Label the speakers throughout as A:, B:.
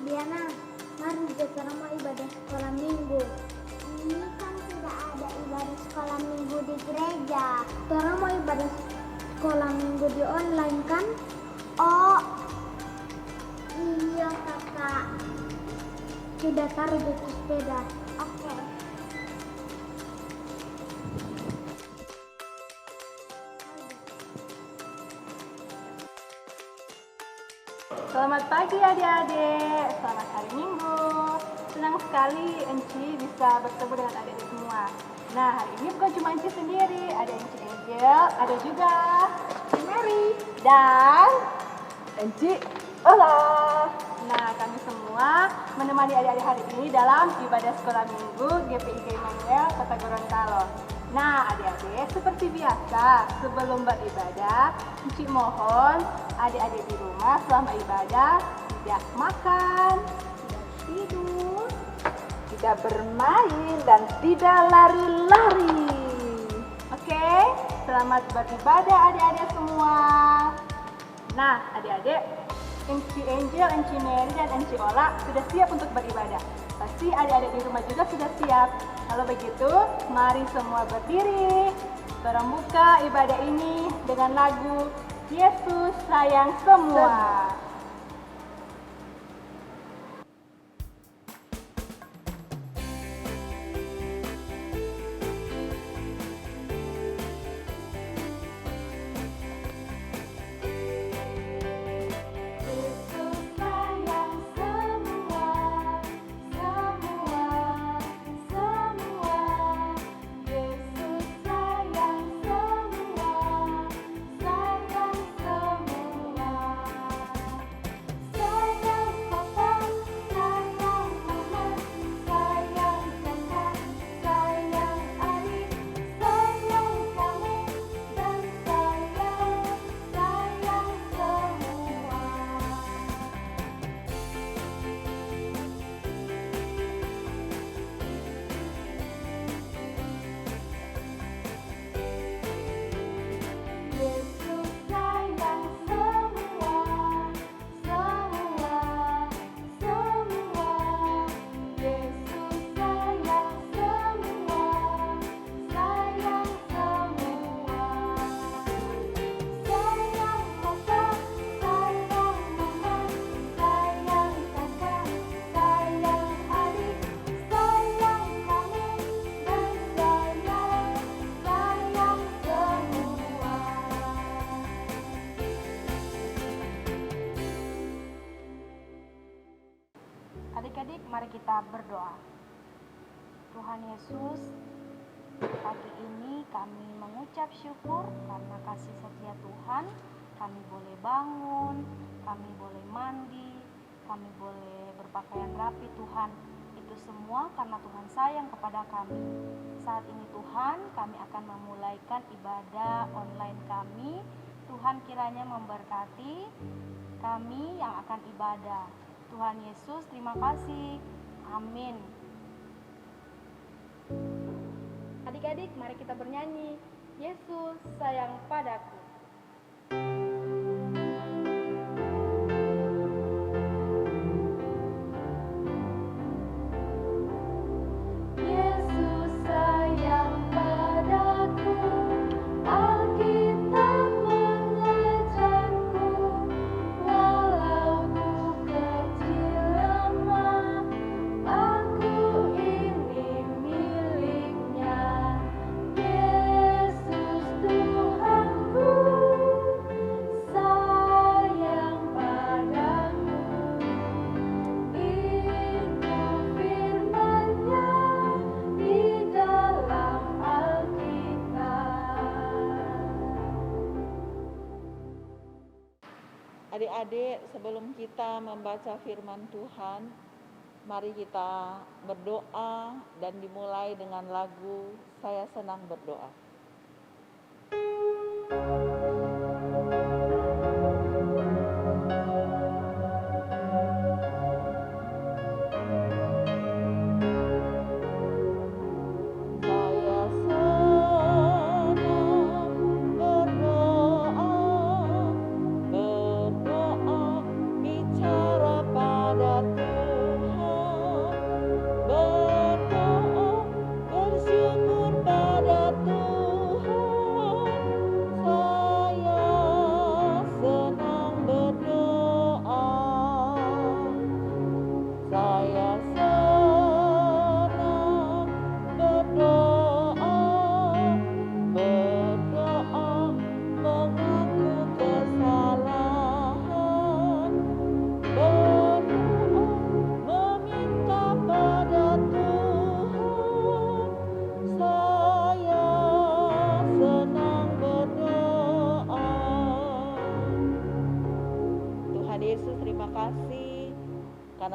A: Diana, mari kita mau ibadah sekolah minggu. Ini kan sudah ada ibadah sekolah minggu di gereja. Kita mau ibadah sekolah minggu di online kan? Oh, iya kakak. Sudah taruh di sepeda. Oke.
B: Selamat pagi adik-adik, selamat hari Minggu. Senang sekali Enci bisa bertemu dengan adik-adik semua. Nah, hari ini bukan cuma Enci sendiri, ada Enci Angel, ada juga Enci Mary, dan Enci Ola. Nah, kami semua menemani adik-adik hari ini dalam ibadah sekolah minggu GPIG Immanuel Kota Gorontalo. Nah, adik-adik, seperti biasa, sebelum beribadah, Enci mohon adik-adik di rumah selama ibadah tidak makan, tidak tidur, tidak bermain, dan tidak lari-lari. Oke, selamat beribadah adik-adik semua. Nah, adik-adik, Enci Angel, Enci Mary, dan Enci Ola sudah siap untuk beribadah. Pasti adik-adik di rumah juga sudah siap. Kalau begitu, mari semua berdiri. Kita buka ibadah ini dengan lagu Yesus Sayang Semua. Adik-adik, mari kita berdoa. Tuhan Yesus, pagi ini kami mengucap syukur karena kasih setia Tuhan. Kami boleh bangun, kami boleh mandi, kami boleh berpakaian rapi Tuhan. Itu semua karena Tuhan sayang kepada kami. Saat ini Tuhan, kami akan memulaikan ibadah online kami. Tuhan kiranya memberkati kami yang akan ibadah. Tuhan Yesus, terima kasih. Amin. Adik-adik, mari kita bernyanyi. Yesus sayang padaku. Yesus sayang padaku, Alkitab mengajarku, walau ku kecil lemah, aku ini miliknya. Yesus Tuhanku, sayang padaku. Itu firman-Nya di dalam Alkitab.
C: Adik-adik, sebelum kita membaca firman Tuhan, mari kita berdoa dan dimulai dengan lagu Saya Senang Berdoa. Saya senang berdoa bicara pada Tuhan.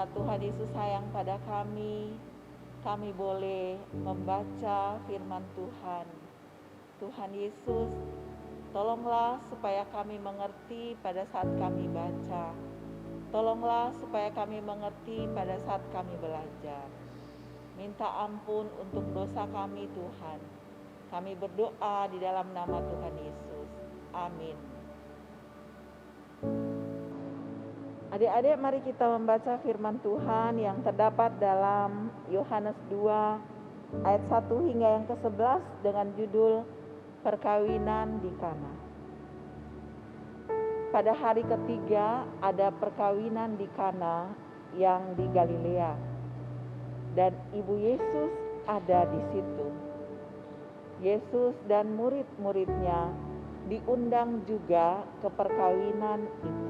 C: karena Tuhan Yesus sayang pada kami boleh membaca firman Tuhan. Tuhan Yesus, tolonglah supaya kami mengerti pada saat kami baca. Tolonglah supaya kami mengerti pada saat kami belajar. Minta ampun untuk dosa kami Tuhan. Kami berdoa di dalam nama Tuhan Yesus. Amin. Adik-adik, mari kita membaca firman Tuhan yang terdapat dalam Yohanes 2 ayat 1 hingga yang ke-11 dengan judul Perkawinan di Kana. Pada hari ketiga ada perkawinan di Kana yang di Galilea, dan ibu Yesus ada di situ. Yesus dan murid-muridnya diundang juga ke perkawinan itu.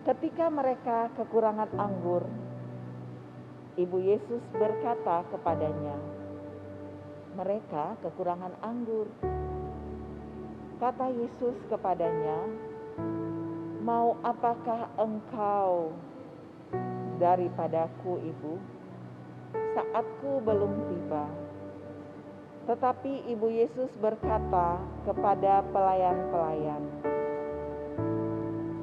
C: Ketika mereka kekurangan anggur, ibu Yesus berkata kepadanya, "Mereka kekurangan anggur." Kata Yesus kepadanya, "Mau apakah engkau daripadaku, Ibu? Saatku belum tiba." Tetapi ibu Yesus berkata kepada pelayan-pelayan,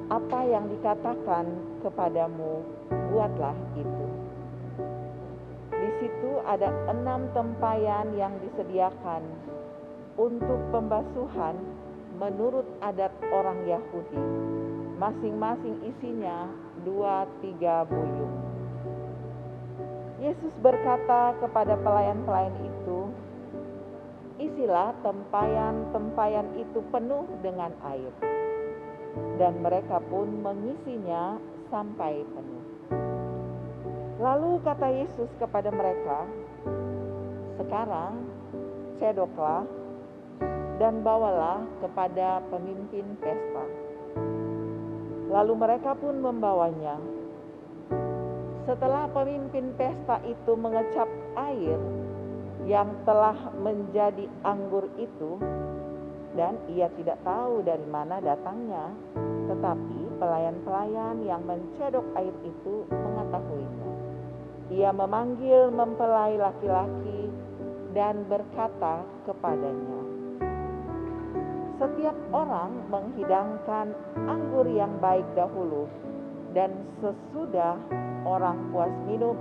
C: "Apa yang dikatakan kepadamu, buatlah itu." Di situ ada 6 tempayan yang disediakan untuk pembasuhan menurut adat orang Yahudi. Masing-masing isinya 2-3 buyung. Yesus berkata kepada pelayan-pelayan itu, "Isilah tempayan-tempayan itu penuh dengan air." Dan mereka pun mengisinya sampai penuh. Lalu kata Yesus kepada mereka, "Sekarang cedoklah dan bawalah kepada pemimpin pesta." Lalu mereka pun membawanya. Setelah pemimpin pesta itu mengecap air yang telah menjadi anggur itu, dan ia tidak tahu dari mana datangnya, tetapi pelayan-pelayan yang mencedok air itu mengetahuinya. Ia memanggil mempelai laki-laki dan berkata kepadanya, "Setiap orang menghidangkan anggur yang baik dahulu, dan sesudah orang puas minum,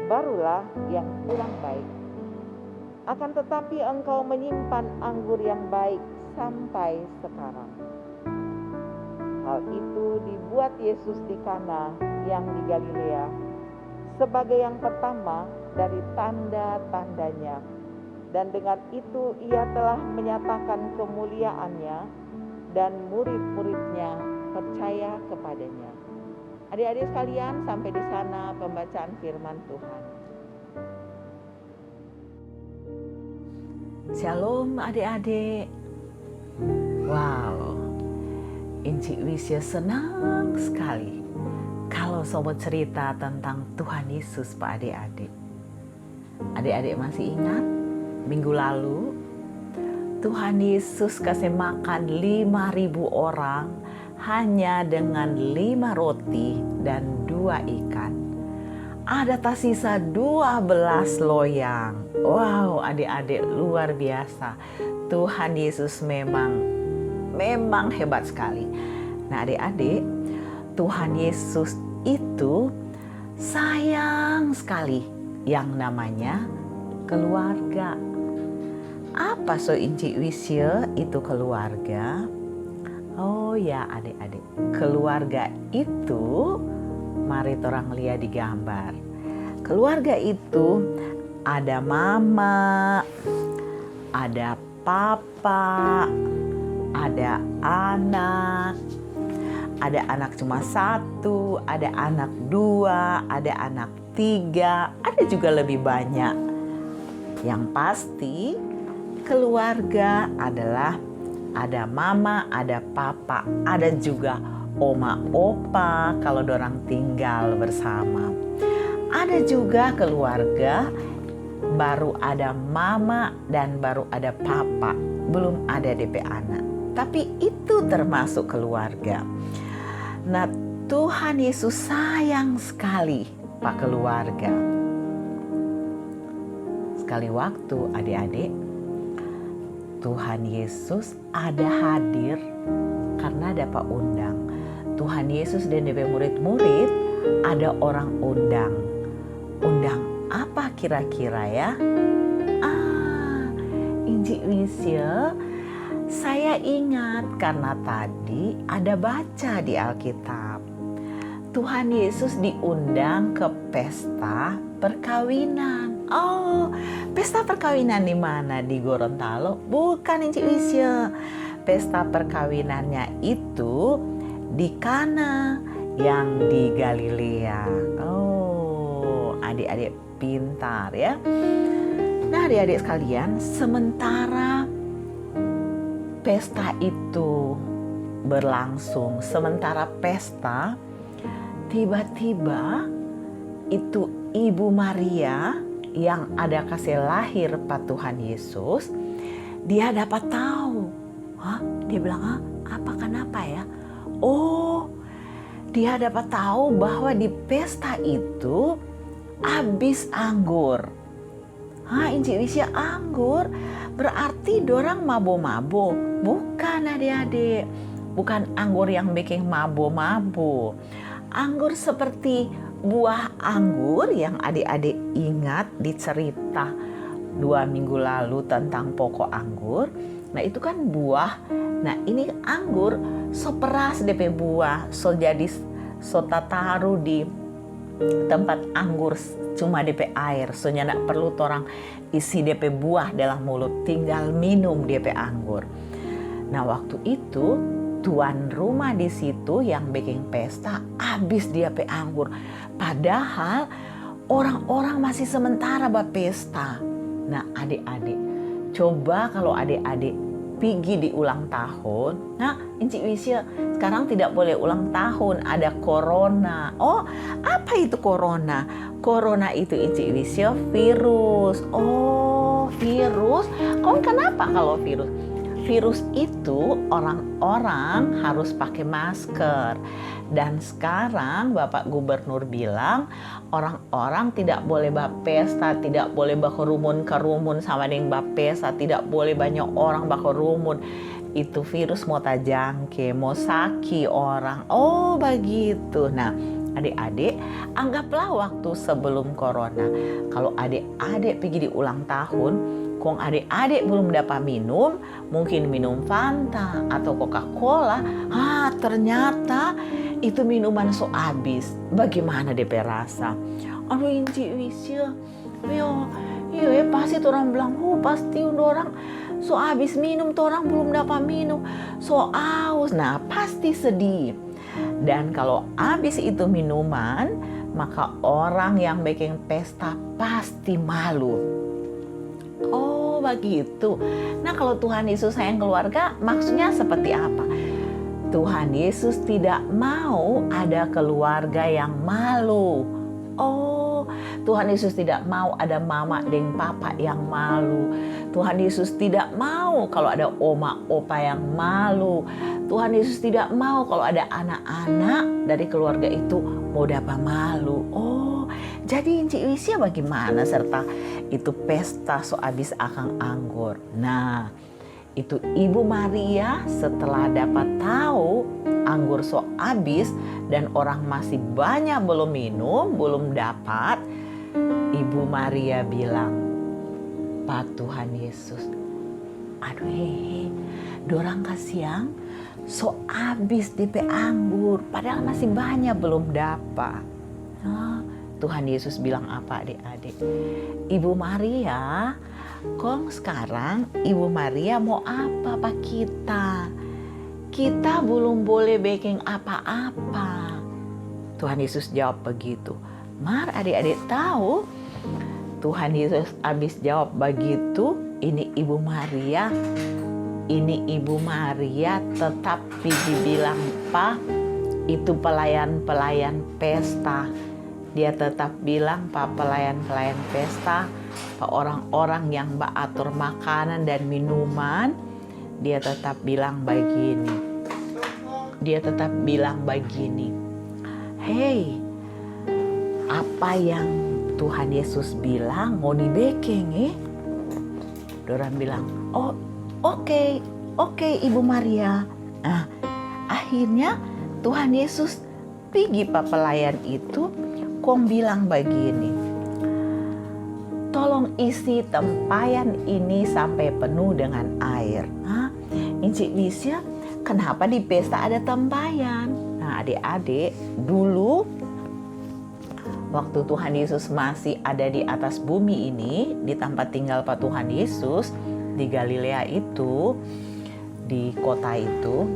C: barulah yang kurang baik. Akan tetapi engkau menyimpan anggur yang baik sampai sekarang." Hal itu dibuat Yesus di Kana yang di Galilea sebagai yang pertama dari tanda-tandanya, dan dengan itu ia telah menyatakan kemuliaannya, dan murid-muridnya percaya kepadanya. Adik-adik sekalian, sampai di sana pembacaan firman Tuhan.
D: Shalom adik-adik. Wow, Inci Wisya senang sekali kalau sobat cerita tentang Tuhan Yesus Pak adik-adik. Adik-adik masih ingat minggu lalu Tuhan Yesus kasih makan 5.000 orang hanya dengan 5 roti dan 2 ikan. Ada tersisa 12 loyang. Wow, adik-adik luar biasa. Tuhan Yesus memang hebat sekali. Nah adik-adik, Tuhan Yesus itu sayang sekali yang namanya keluarga. Apa so Inci Wisya itu keluarga? Oh ya adik-adik, keluarga itu mari orang lihat di gambar. Keluarga itu ada mama, ada papa, ada anak cuma 1, ada anak 2, ada anak 3, ada juga lebih banyak. Yang pasti keluarga adalah ada mama, ada papa, ada juga oma opa kalau dorang tinggal bersama. Ada juga keluarga baru ada mama dan baru ada papa, belum ada DP anak. Tapi itu termasuk keluarga. Nah, Tuhan Yesus sayang sekali Pak keluarga. Sekali waktu adik-adik, Tuhan Yesus ada hadir karena dapat undang. Tuhan Yesus dan DP murid-murid ada orang undang. Undang apa kira-kira ya? Inji Wisya, saya ingat karena tadi ada baca di Alkitab. Tuhan Yesus diundang ke pesta perkawinan. Oh, pesta perkawinan di mana? Di Gorontalo? Bukan, Inci Wisya. Pesta perkawinannya itu di Kana yang di Galilea. Oh, adik-adik pintar ya. Nah, adik-adik sekalian, sementara pesta itu berlangsung, sementara pesta, tiba-tiba itu Ibu Maria yang ada kasih lahir Pak Tuhan Yesus, dia dapat tahu. Dia bilang, apa kenapa ya? Oh, dia dapat tahu bahwa di pesta itu habis anggur. Inci Wisya, anggur berarti dorang mabo-mabo. Bukan adik-adik, bukan anggur yang bikin mabo-mabo. Anggur seperti buah anggur yang adik-adik ingat di cerita 2 minggu lalu tentang pokok anggur. Nah itu kan buah. Nah ini anggur so peras DP buah, so jadi so taruh di tempat anggur cuma DP air, so nggak perlu orang isi DP buah dalam mulut, tinggal minum DP anggur. Nah waktu itu tuan rumah di situ yang bikin pesta habis dia pe anggur, padahal orang-orang masih sementara berpesta. Nah adik-adik, coba kalau adik-adik pergi di ulang tahun. Nah, Inci Wisya, sekarang tidak boleh ulang tahun, ada corona. Oh, apa itu corona? Corona itu Inci Wisya virus. Oh, virus. Kok kenapa kalau virus? Virus itu orang-orang harus pakai masker. Dan sekarang Bapak Gubernur bilang orang-orang tidak boleh berpesta, tidak boleh berkerumun sama dengan berpesta, tidak boleh banyak orang berkerumun. Itu virus mau tajangke, mau sakit orang. Oh begitu. Nah adik-adik, anggaplah waktu sebelum corona. Kalau adik-adik pergi di ulang tahun, kong adik-adik belum dapat minum, mungkin minum Fanta atau Coca-Cola, ternyata itu minuman so habis. Bagaimana DP rasa? Aduh Inci Wisya, iya pasti orang bilang, pasti orang so habis minum, orang belum dapat minum, so aus. Nah pasti sedih. Dan kalau habis itu minuman, maka orang yang bikin pesta pasti malu. Oh begitu. Nah kalau Tuhan Yesus sayang keluarga, maksudnya seperti apa? Tuhan Yesus tidak mau ada keluarga yang malu. Oh, Tuhan Yesus tidak mau ada mama dan papa yang malu. Tuhan Yesus tidak mau kalau ada oma opa yang malu. Tuhan Yesus tidak mau kalau ada anak-anak dari keluarga itu mau dapat malu. Oh, jadi Inci Wisya bagaimana serta itu pesta so habis akang anggur. Nah, itu Ibu Maria setelah dapat tahu anggur so habis dan orang masih banyak belum minum, belum dapat, Ibu Maria bilang, Pak Tuhan Yesus, aduh dorang kasihan so habis DP anggur, padahal masih banyak belum dapat. Tuhan Yesus bilang apa adik-adik? Ibu Maria, kong sekarang Ibu Maria mau apa Pak kita? Kita belum boleh bikin apa-apa. Tuhan Yesus jawab begitu. Mar adik-adik tahu Tuhan Yesus habis jawab begitu, ini Ibu Maria tetap dibilang Pak, itu pelayan-pelayan pesta. Dia tetap bilang Pak pelayan-pelayan pesta, Pak orang-orang yang atur makanan dan minuman, dia tetap bilang begini. Hei, apa yang Tuhan Yesus bilang mau dibekeng Dorang bilang, oh oke Ibu Maria. Nah, akhirnya Tuhan Yesus pergi pak pelayan itu, kong bilang begini, tolong isi tempayan ini sampai penuh dengan air. Incik Lisya, kenapa di pesta ada tempayan? Nah adik-adik, dulu waktu Tuhan Yesus masih ada di atas bumi ini, di tempat tinggal Pak Tuhan Yesus, di Galilea itu, di kota itu,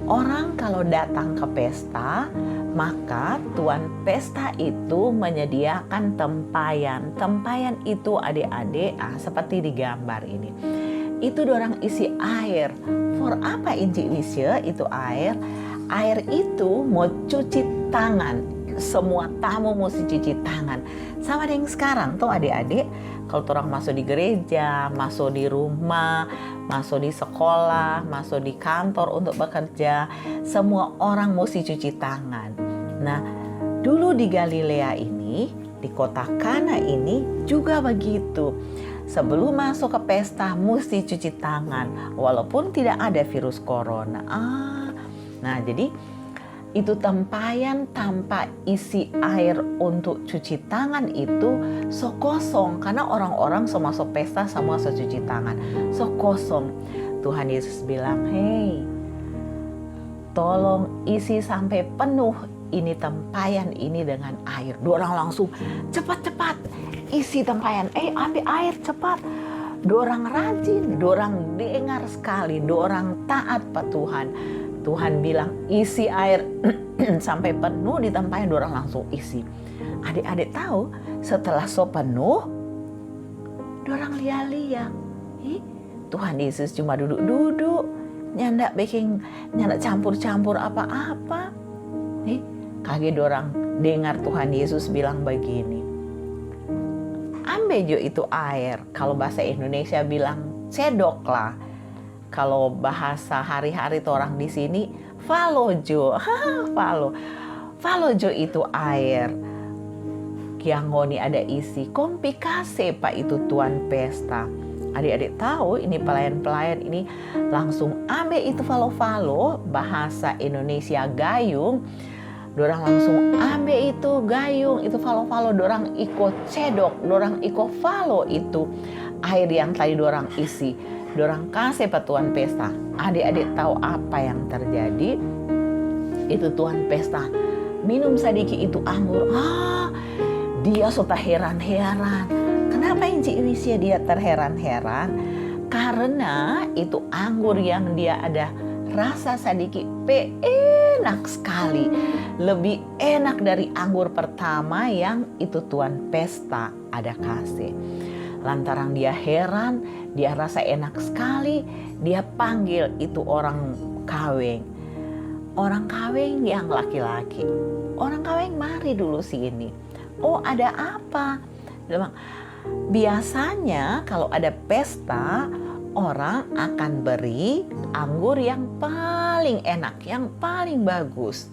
D: orang kalau datang ke pesta, maka tuan pesta itu menyediakan tempayan. Tempayan itu adik-adik, seperti di gambar ini. Itu dorang isi air. For apa Incik Lisya itu air? Air itu mau cuci tangan. Semua tamu mesti cuci tangan. Sama dengan sekarang tuh adik-adik, kalau orang masuk di gereja, masuk di rumah, masuk di sekolah, masuk di kantor untuk bekerja, semua orang mesti cuci tangan. Nah, dulu di Galilea ini, di kota Kana ini juga begitu. Sebelum masuk ke pesta mesti cuci tangan, walaupun tidak ada virus corona. Nah jadi itu tempayan tanpa isi air untuk cuci tangan itu kosong, karena orang-orang semua masuk pesta semua cuci tangan, kosong. Tuhan Yesus bilang, hei, tolong isi sampai penuh ini tempayan ini dengan air. Dorang langsung cepat-cepat isi tempayan, ambil air cepat. Dorang rajin, dorang dengar sekali, dorang taat Pak Tuhan. Tuhan bilang isi air sampai penuh di tempayan, dorang langsung isi. Adik-adik tahu setelah penuh, dorang lihat-lihat. Tuhan Yesus cuma duduk-duduk, nyandak campur-campur apa-apa. Kaget dorang dengar Tuhan Yesus bilang begini, ambil jo itu air. Kalau bahasa Indonesia bilang cedok lah. Kalau bahasa hari-hari orang di sini, falo jo. Falo jo itu air. Kiangoni ada isi, komplikasi Pak itu tuan pesta. Adik-adik tahu ini pelayan-pelayan ini langsung ambil itu falo-falo, bahasa Indonesia gayung. Dorang langsung ambil itu gayung, itu falo-falo, dorang ikut cedok, dorang ikut falo itu air yang tadi dorang isi. Dorang kasih ke tuan pesta. Adik-adik tahu apa yang terjadi? Itu tuan pesta minum sedikit itu anggur. Dia sudah heran-heran. Kenapa Incik Lisya dia terheran-heran? Karena itu anggur yang dia ada rasa sedikit enak sekali. Lebih enak dari anggur pertama yang itu tuan pesta ada kasih. Lantaran dia heran, dia rasa enak sekali, dia panggil itu orang kawin. Orang kawin yang laki-laki. Orang kawin mari dulu sini. Oh ada apa? Dia bilang, biasanya kalau ada pesta, orang akan beri anggur yang paling enak, yang paling bagus.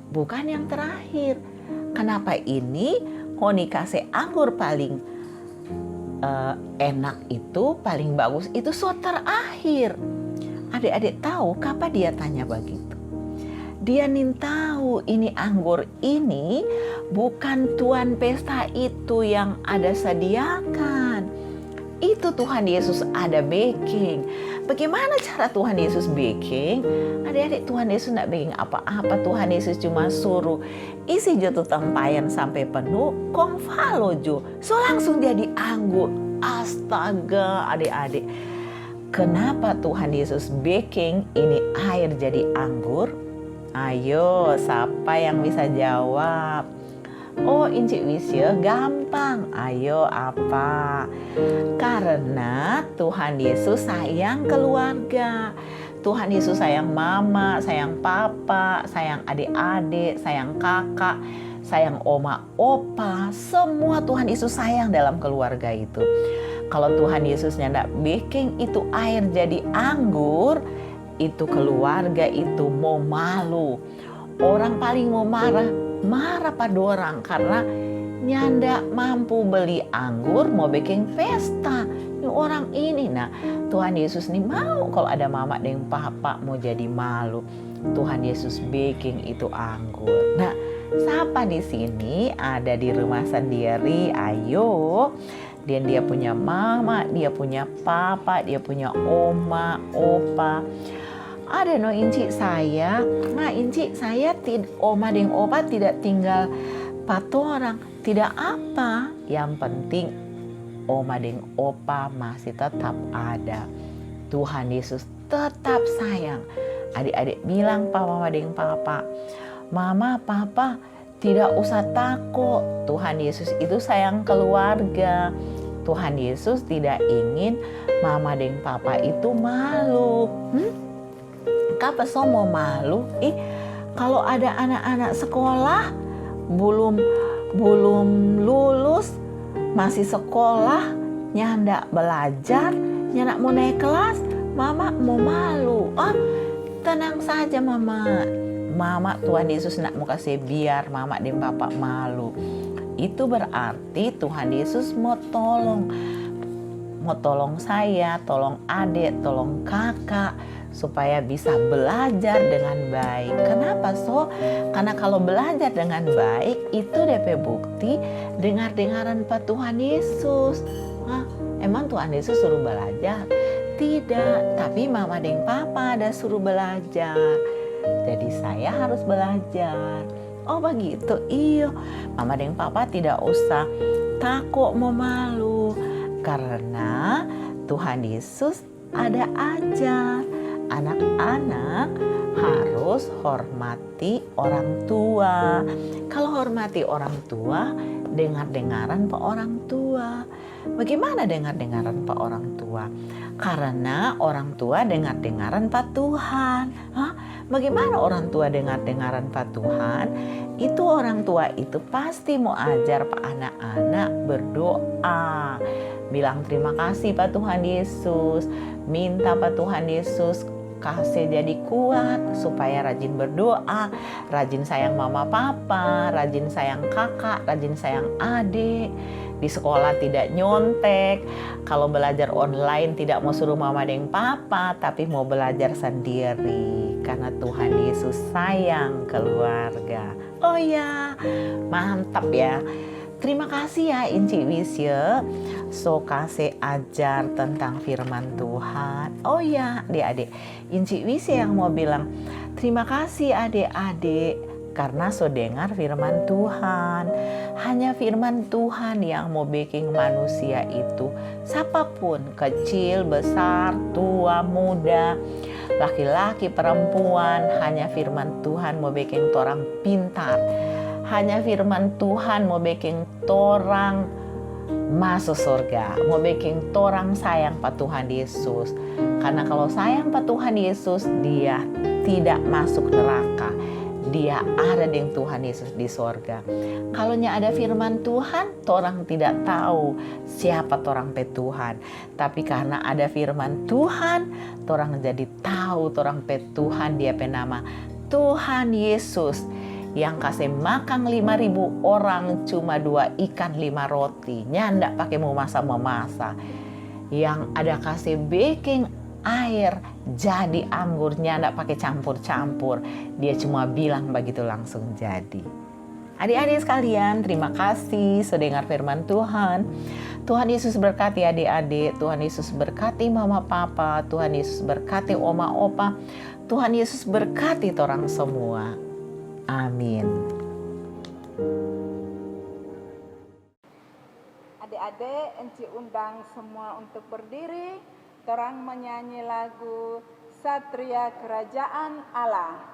D: Bukan yang terakhir. Kenapa ini Honi kasih anggur paling enak itu, paling bagus itu terakhir. Adik-adik tahu kenapa dia tanya begitu? Dia ingin tahu ini anggur ini bukan tuan pesta itu yang ada sediakan. Itu Tuhan Yesus ada baking. Bagaimana cara Tuhan Yesus baking? Adik-adik, Tuhan Yesus tidak baking apa-apa. Tuhan Yesus cuma suruh isi jatuh tempayan sampai penuh, kong falo jo. So langsung jadi anggur. Astaga adik-adik. Kenapa Tuhan Yesus baking ini air jadi anggur? Ayo, siapa yang bisa jawab? Oh, Incik Lisya, gampang. Ayo, apa? Karena Tuhan Yesus sayang keluarga. Tuhan Yesus sayang mama, sayang papa, sayang adik-adik, sayang kakak, sayang oma, opa. Semua Tuhan Yesus sayang dalam keluarga itu. Kalau Tuhan Yesusnya tidak bikin itu air jadi anggur, itu keluarga itu mau malu. Orang paling mau marah, marah pada orang karena nyanda mampu beli anggur mau bikin pesta. Ini orang ini. Nah, Tuhan Yesus nih mau kalau ada mama dan papa mau jadi malu. Tuhan Yesus baking itu anggur. Nah, siapa di sini ada di rumah sendiri? Ayo. Dan dia punya mama, dia punya papa, dia punya oma, opa. Ada no inci saya. Nah, inci saya oma dan opa tidak tinggal 4 orang. Tidak apa. Yang penting oma dan opa masih tetap ada. Tuhan Yesus tetap sayang. Adik-adik bilang mama dan papa, mama, papa, tidak usah takut. Tuhan Yesus itu sayang keluarga. Tuhan Yesus tidak ingin mama dan papa itu malu. Kapa mau malu? Kalau ada anak-anak sekolah belum lulus, masih sekolah, nyanda belajar, nyanda mau naik kelas, mama mau malu. Tenang saja mama. Mama Tuhan Yesus nak mau kasih biar mama dan papa malu. Itu berarti Tuhan Yesus mau tolong saya, tolong adik, tolong kakak supaya bisa belajar dengan baik. Kenapa Karena kalau belajar dengan baik itu DP bukti dengar-dengaran Pak Tuhan Yesus. Emang Tuhan Yesus suruh belajar? Tidak, tapi mama dan papa ada suruh belajar. Jadi saya harus belajar. Oh begitu, iya. Mama dan papa tidak usah takut mau malu. Karena Tuhan Yesus ada ajar. Anak-anak harus hormati orang tua. Kalau hormati orang tua, dengar-dengaran Pak orang tua. Bagaimana dengar-dengaran Pak orang tua? Karena orang tua dengar-dengaran Pak Tuhan. Bagaimana orang tua dengar-dengaran Pak Tuhan? Itu orang tua itu pasti mau ajar Pak anak-anak berdoa. Bilang terima kasih Pak Tuhan Yesus. Minta Pak Tuhan Yesus kasih jadi kuat supaya rajin berdoa, rajin sayang mama papa, rajin sayang kakak, rajin sayang adik. Di sekolah tidak nyontek, kalau belajar online tidak mau suruh mama dan papa, tapi mau belajar sendiri karena Tuhan Yesus sayang keluarga. Oh ya, mantap ya. Terima kasih ya Inci Wisya. So kasih ajar tentang firman Tuhan. Oh ya adik-adik, Inci Wisya yang mau bilang terima kasih adik-adik karena so dengar firman Tuhan. Hanya firman Tuhan yang mau bikin manusia itu siapapun, kecil, besar, tua, muda, laki-laki, perempuan, hanya firman Tuhan mau bikin orang pintar. Hanya firman Tuhan mau bikin orang masuk surga, mau bikin orang sayang Pak Tuhan Yesus. Karena kalau sayang Pak Tuhan Yesus, dia tidak masuk neraka. Dia ada dengan Tuhan Yesus di surga. Kalau ada firman Tuhan, orang tidak tahu siapa orang pe Tuhan. Tapi karena ada firman Tuhan, orang jadi tahu orang pe Tuhan, dia pe nama Tuhan Yesus. Yang kasih makan 5.000 orang cuma 2 ikan 5 roti. Nyandak pakai memasak. Yang ada kasih baking air jadi anggur, nyandak pakai campur-campur. Dia cuma bilang begitu langsung jadi. Adik-adik sekalian, terima kasih sudah dengar firman Tuhan. Tuhan Yesus berkati adik-adik, Tuhan Yesus berkati mama papa, Tuhan Yesus berkati oma opa, Tuhan Yesus berkati orang semua. Amin.
B: Adik-adik, Enci undang semua untuk berdiri. Torang menyanyi lagu Satria Kerajaan Allah.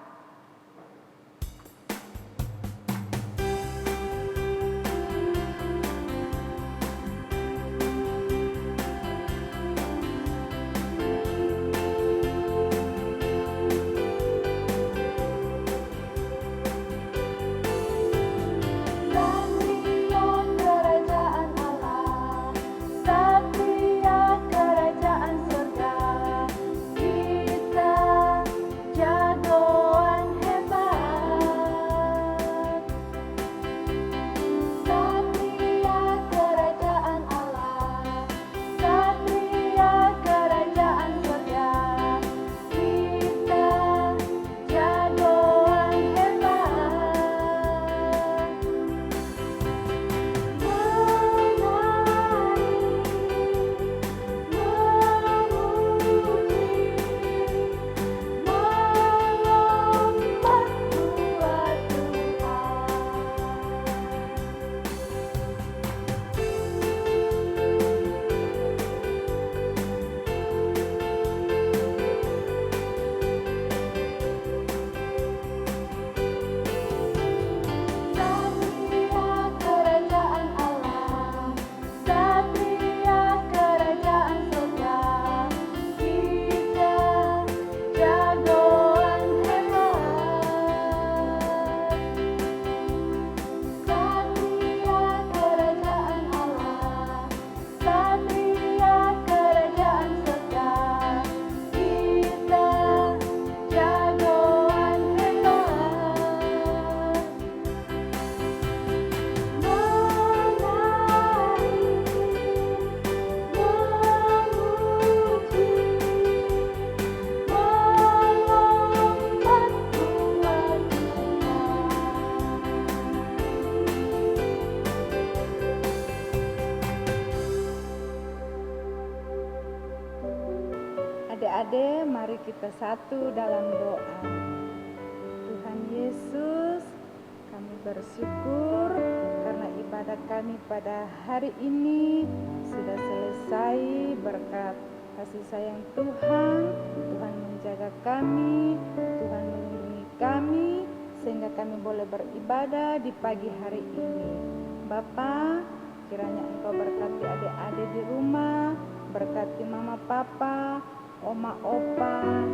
E: Jago adik-adik, mari kita satu dalam doa. Tuhan Yesus, kami bersyukur karena ibadah kami pada hari ini sudah selesai. Berkat kasih sayang Tuhan, Tuhan menjaga kami, Tuhan melindungi kami, sehingga kami boleh beribadah di pagi hari ini. Bapa, kiranya Engkau berkati adik-adik di rumah, berkati mama papa, oma opa,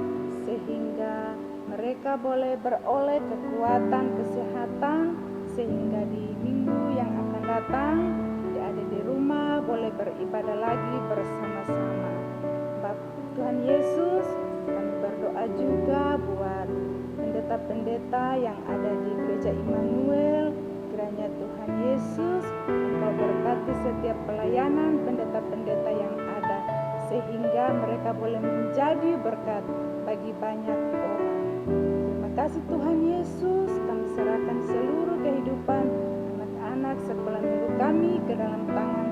E: sehingga mereka boleh beroleh kekuatan, kesehatan, sehingga di minggu yang akan datang adik-adik di rumah boleh beribadah lagi bersama-sama. Tuhan Yesus, kami berdoa juga buat pendeta-pendeta yang ada di Gereja Immanuel. Kiranya Tuhan Yesus, Engkau berkati setiap pelayanan pendeta-pendeta yang ada, sehingga mereka boleh menjadi berkat bagi banyak orang. Terima kasih Tuhan Yesus, kami serahkan seluruh kehidupan anak-anak sekolah minggu kami ke dalam tangan